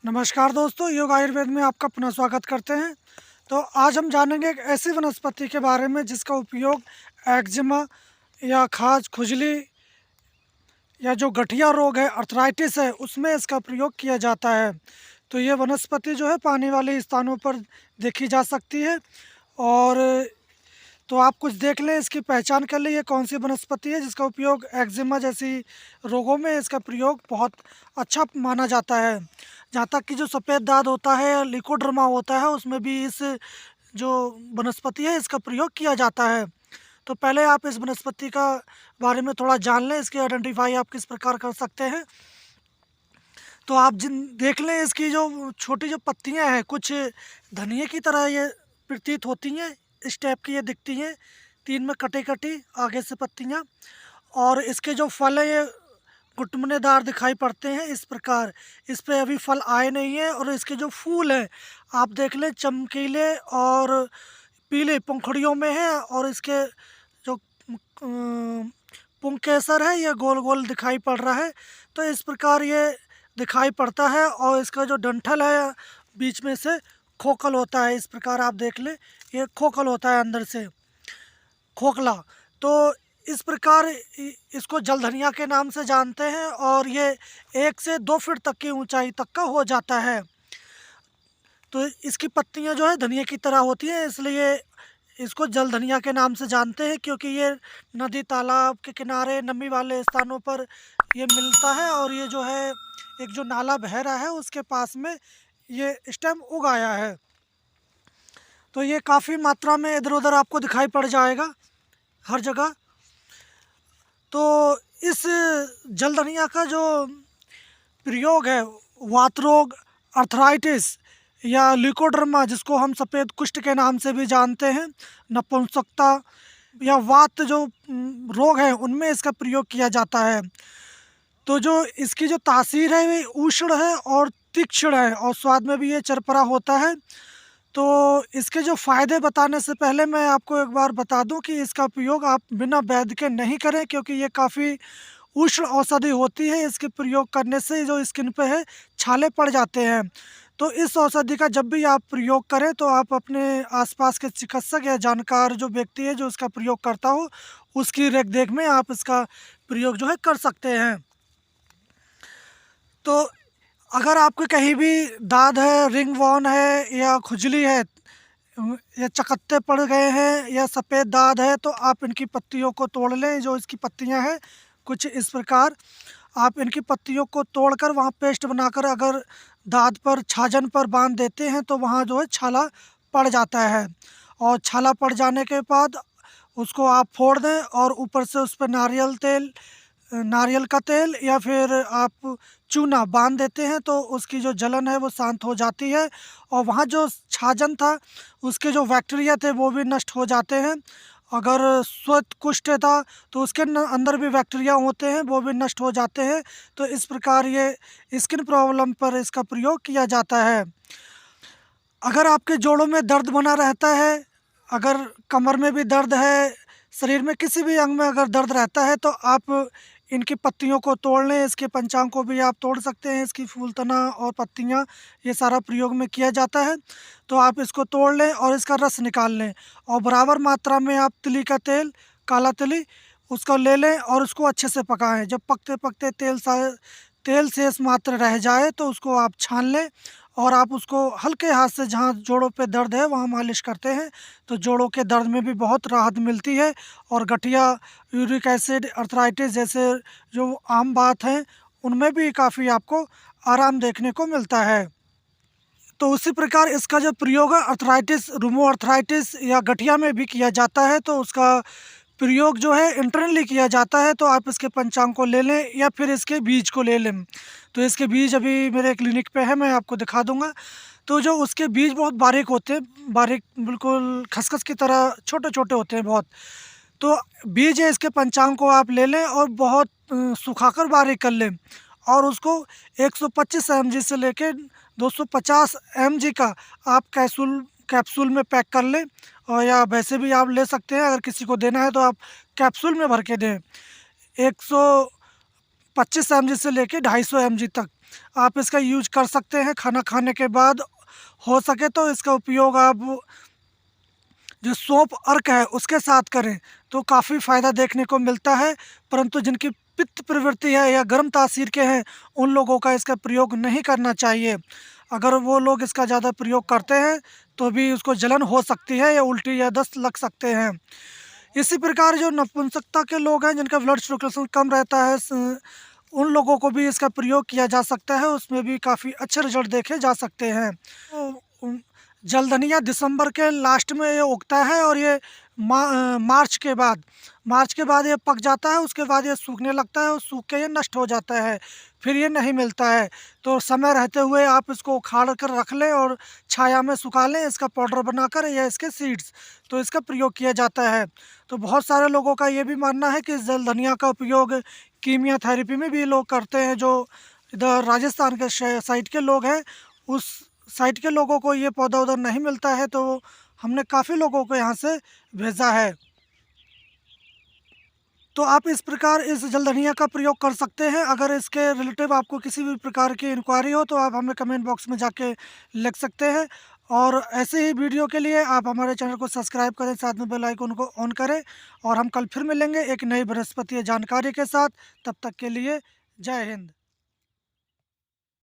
नमस्कार दोस्तों, योग आयुर्वेद में आपका पुनः स्वागत करते हैं। तो आज हम जानेंगे एक ऐसी वनस्पति के बारे में जिसका उपयोग एक्जिमा या खाज खुजली या जो गठिया रोग है, अर्थराइटिस है, उसमें इसका प्रयोग किया जाता है। तो ये वनस्पति जो है पानी वाले स्थानों पर देखी जा सकती है। और तो आप कुछ देख लें, इसकी पहचान कर लें, ये कौन सी वनस्पति है जिसका उपयोग एक्जिमा जैसी रोगों में इसका प्रयोग बहुत अच्छा माना जाता है। जहाँ तक कि जो सफ़ेद दाद होता है या लिकोड्रमा होता है, उसमें भी इस जो वनस्पति है इसका प्रयोग किया जाता है। तो पहले आप इस वनस्पति का बारे में थोड़ा जान लें, इसकी आइडेंटिफाई आप किस प्रकार कर सकते हैं। तो आप जिन देख लें, इसकी जो छोटी जो पत्तियां हैं कुछ धनिए की तरह ये प्रतीत होती हैं, इस टाइप की ये दिखती हैं, तीन में कटी कटी आगे से पत्तियां। और इसके जो फल है ये गुटमनेदार दिखाई पड़ते हैं इस प्रकार। इस पे अभी फल आए नहीं हैं। और इसके जो फूल हैं आप देख लें, चमकीले और पीले पंखुड़ियों में है। और इसके जो पुंकेसर है ये गोल गोल दिखाई पड़ रहा है। तो इस प्रकार ये दिखाई पड़ता है। और इसका जो डंठल है बीच में से खोखल होता है, इस प्रकार आप देख लें, ये खोखल होता है अंदर से, खोखला। तो इस प्रकार इसको जलधनिया के नाम से जानते हैं। और ये 1 से 2 फीट तक की ऊंचाई तक का हो जाता है। तो इसकी पत्तियां जो है धनिया की तरह होती हैं, इसलिए इसको जलधनिया के नाम से जानते हैं, क्योंकि ये नदी तालाब के किनारे नमी वाले स्थानों पर ये मिलता है। और ये जो है एक जो नाला बह रहा है उसके पास में ये स्टेम उगाया है। तो ये काफ़ी मात्रा में इधर उधर आपको दिखाई पड़ जाएगा हर जगह। तो इस जलधनिया का जो प्रयोग है वात रोग, अर्थराइटिस या ल्यूकोड्रमा, जिसको हम सफ़ेद कुष्ठ के नाम से भी जानते हैं, नपुंसकता या वात जो रोग है उनमें इसका प्रयोग किया जाता है। तो जो इसकी जो तासीर है वे उष्ण है और तीक्ष्ण है, और स्वाद में भी ये चरपरा होता है। तो इसके जो फ़ायदे बताने से पहले मैं आपको एक बार बता दूं कि इसका प्रयोग आप बिना वैद्य के नहीं करें, क्योंकि ये काफ़ी उष्ण औषधि होती है। इसके प्रयोग करने से जो स्किन पे है छाले पड़ जाते हैं। तो इस औषधि का जब भी आप प्रयोग करें तो आप अपने आसपास के चिकित्सक या जानकार जो व्यक्ति है जो इसका प्रयोग करता हो उसकी रेख देख में आप इसका प्रयोग जो है कर सकते हैं। तो अगर आपके कहीं भी दाद है, रिंगवॉर्म है या खुजली है या चकत्ते पड़ गए हैं या सफ़ेद दाद है, तो आप इनकी पत्तियों को तोड़ लें। जो इसकी पत्तियां हैं कुछ इस प्रकार, आप इनकी पत्तियों को तोड़कर वहाँ पेस्ट बनाकर अगर दाद पर, छाजन पर बांध देते हैं तो वहाँ जो है छाला पड़ जाता है। और छाला पड़ जाने के बाद उसको आप फोड़ दें और ऊपर से उस पर नारियल का तेल या फिर आप चूना बांध देते हैं, तो उसकी जो जलन है वो शांत हो जाती है। और वहाँ जो छाजन था उसके जो बैक्टीरिया थे वो भी नष्ट हो जाते हैं। अगर श्वेत कुष्ठ था तो उसके अंदर भी बैक्टीरिया होते हैं, वो भी नष्ट हो जाते हैं। तो इस प्रकार ये स्किन प्रॉब्लम पर इसका प्रयोग किया जाता है। अगर आपके जोड़ों में दर्द बना रहता है, अगर कमर में भी दर्द है, शरीर में किसी भी अंग में अगर दर्द रहता है, तो आप इनकी पत्तियों को तोड़ लें। इसके पंचांग को भी आप तोड़ सकते हैं, इसकी फूल तना और पत्तियां, ये सारा प्रयोग में किया जाता है। तो आप इसको तोड़ लें और इसका रस निकाल लें, और बराबर मात्रा में आप तिली का तेल, काला तिली, उसको ले लें और उसको अच्छे से पकाएं। जब पकते पकते तेल शेष मात्र रह जाए तो उसको आप छान लें। और आप उसको हल्के हाथ से जहाँ जोड़ों पे दर्द है वहाँ मालिश करते हैं तो जोड़ों के दर्द में भी बहुत राहत मिलती है। और गठिया, यूरिक एसिड, अर्थराइटिस जैसे जो आम बात हैं उनमें भी काफ़ी आपको आराम देखने को मिलता है। तो उसी प्रकार इसका जो प्रयोग है अर्थराइटिस, रूमो अर्थराइटिस या गठिया में भी किया जाता है। तो उसका प्रयोग जो है इंटरनली किया जाता है। तो आप इसके पंचांग को ले लें या फिर इसके बीज को ले लें। तो इसके बीज अभी मेरे क्लिनिक पे है, मैं आपको दिखा दूंगा। तो जो उसके बीज बहुत बारीक होते हैं, बारीक बिल्कुल खसखस की तरह छोटे छोटे होते हैं बहुत। तो बीज है इसके पंचांग को आप ले लें और बहुत सुखाकर बारीक कर लें। और उसको 125 mg से लेकर 250 mg का आप कैप्सूल में पैक कर लें। और या वैसे भी आप ले सकते हैं, अगर किसी को देना है तो आप कैप्सूल में भर के दें। 100 25 mg से लेके 250 mg तक आप इसका यूज कर सकते हैं। खाना खाने के बाद हो सके तो इसका उपयोग आप जो सौंफ अर्क है उसके साथ करें तो काफ़ी फ़ायदा देखने को मिलता है। परंतु जिनकी पित्त प्रवृत्ति है या गर्म तासीर के हैं उन लोगों का इसका प्रयोग नहीं करना चाहिए। अगर वो लोग इसका ज़्यादा प्रयोग करते हैं तो भी उसको जलन हो सकती है या उल्टी या दस्त लग सकते हैं। इसी प्रकार जो नपुंसकता के लोग हैं जिनका ब्लड सर्कुलेशन कम रहता है उन लोगों को भी इसका प्रयोग किया जा सकता है, उसमें भी काफ़ी अच्छे रिजल्ट देखे जा सकते हैं। तो जलधनिया दिसंबर के लास्ट में ये उगता है और ये मार्च के बाद ये पक जाता है। उसके बाद ये सूखने लगता है और सूख के ये नष्ट हो जाता है, फिर ये नहीं मिलता है। तो समय रहते हुए आप इसको उखाड़ कर रख लें और छाया में सुखा लें इसका पाउडर बनाकर या इसके सीड्स, तो इसका प्रयोग किया जाता है। तो बहुत सारे लोगों का ये भी मानना है कि जल धनिया का उपयोग कीमिया थेरेपी में भी लोग करते हैं। जो इधर राजस्थान के साइड के लोग हैं उस साइड के लोगों को ये पौधा उधर नहीं मिलता है, तो हमने काफ़ी लोगों को यहाँ से भेजा है। तो आप इस प्रकार इस जल धनिया का प्रयोग कर सकते हैं। अगर इसके रिलेटिव आपको किसी भी प्रकार की इंक्वायरी हो तो आप हमें कमेंट बॉक्स में जाके लिख सकते हैं। और ऐसे ही वीडियो के लिए आप हमारे चैनल को सब्सक्राइब करें, साथ में बेल आइकन को ऑन करें। और हम कल फिर मिलेंगे एक नई बृहस्पति जानकारी के साथ। तब तक के लिए जय हिंद।